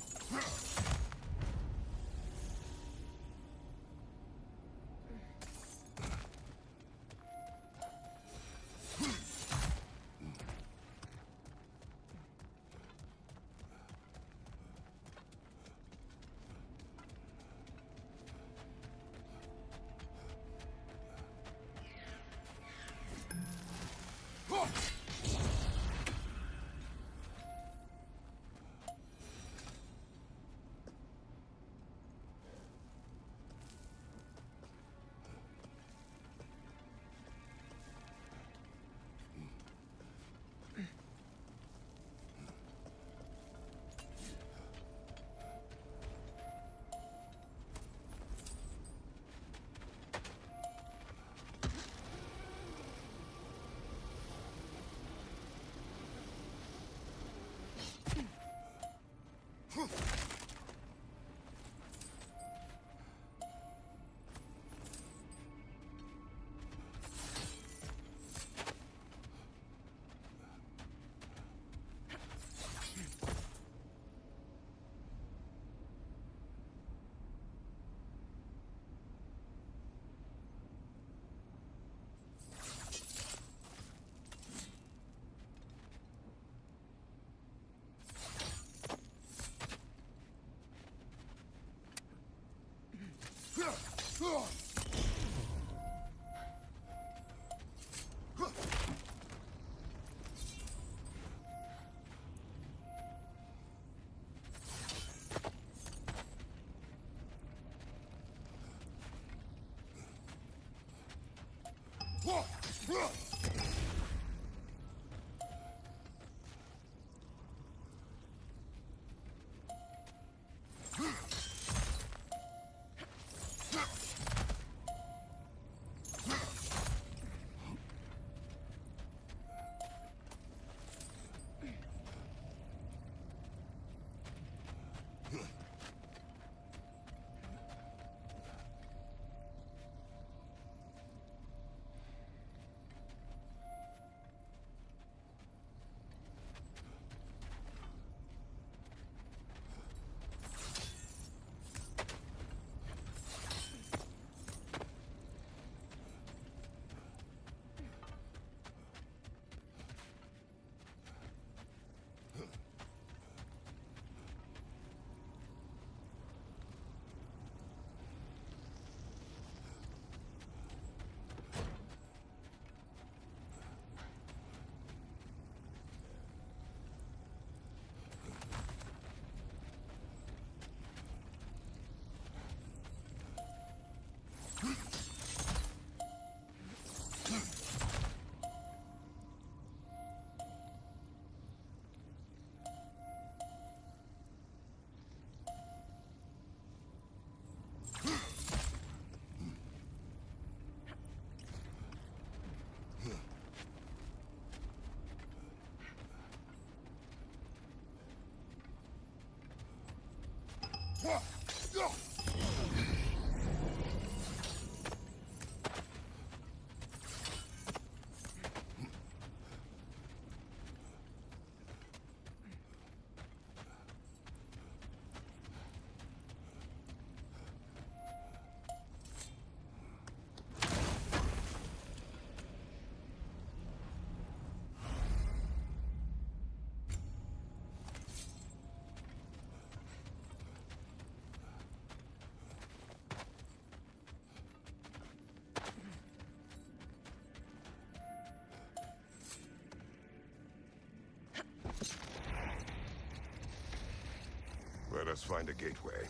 Let us find a gateway,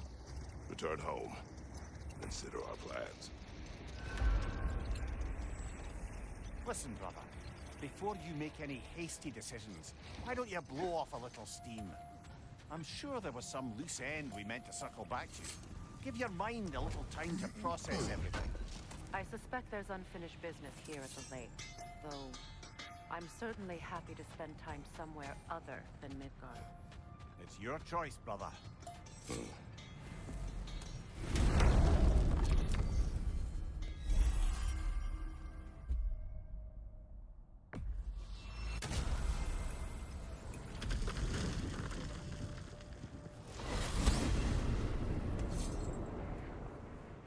return home, consider our plans. Listen, brother. Before you make any hasty decisions, why don't you blow off a little steam? I'm sure there was some loose end we meant to circle back to. Give your mind a little time to process everything. I suspect there's unfinished business here at the lake, though I'm certainly happy to spend time somewhere other than Midgard. It's your choice, brother.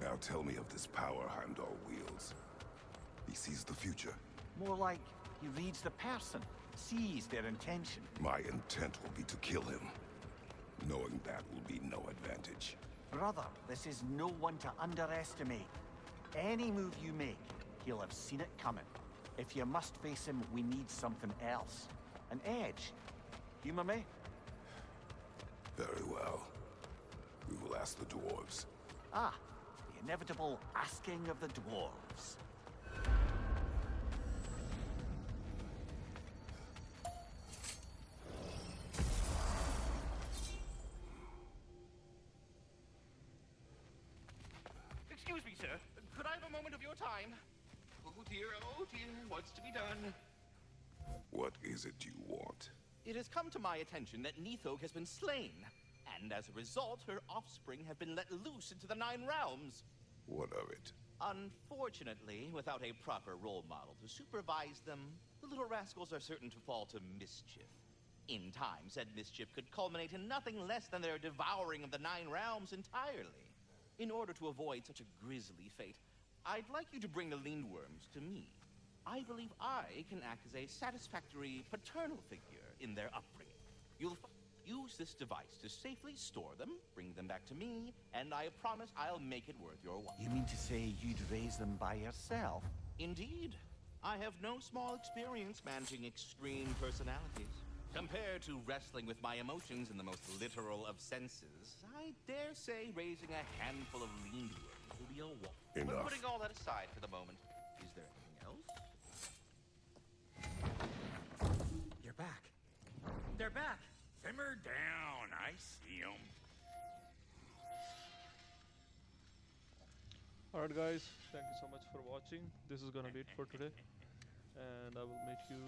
Now tell me of this power Heimdall wields. He sees the future. More like he reads the person, sees their intention. My intent will be to kill him. Knowing that will be no advantage. Brother, this is no one to underestimate. Any move you make, he'll have seen it coming. If you must face him, we need something else. An edge. Humor me? Very well. We will ask the dwarves. Ah, the inevitable asking of the dwarves. Excuse me, sir. Could I have a moment of your time? Oh dear, what's to be done? What is it you want? It has come to my attention that Nithog has been slain, and as a result, her offspring have been let loose into the Nine Realms. What of it? Unfortunately, without a proper role model to supervise them, the little rascals are certain to fall to mischief. In time, said mischief could culminate in nothing less than their devouring of the Nine Realms entirely. In order to avoid such a grisly fate, I'd like you to bring the Lindworms to me. I believe I can act as a satisfactory paternal figure in their upbringing. Use this device to safely store them, bring them back to me, and I promise I'll make it worth your while. You mean to say you'd raise them by yourself? Indeed. I have no small experience managing extreme personalities. Compared to wrestling with my emotions in the most literal of senses, I dare say raising a handful of lean worms will be a walk. Enough. But putting all that aside for the moment, is there anything else? You're back. They're back. Simmer down. I see them. Alright guys, thank you so much for watching. This is gonna be it for today. And I will meet you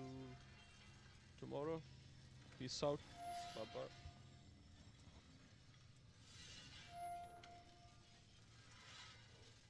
tomorrow. Peace out. Bye bye.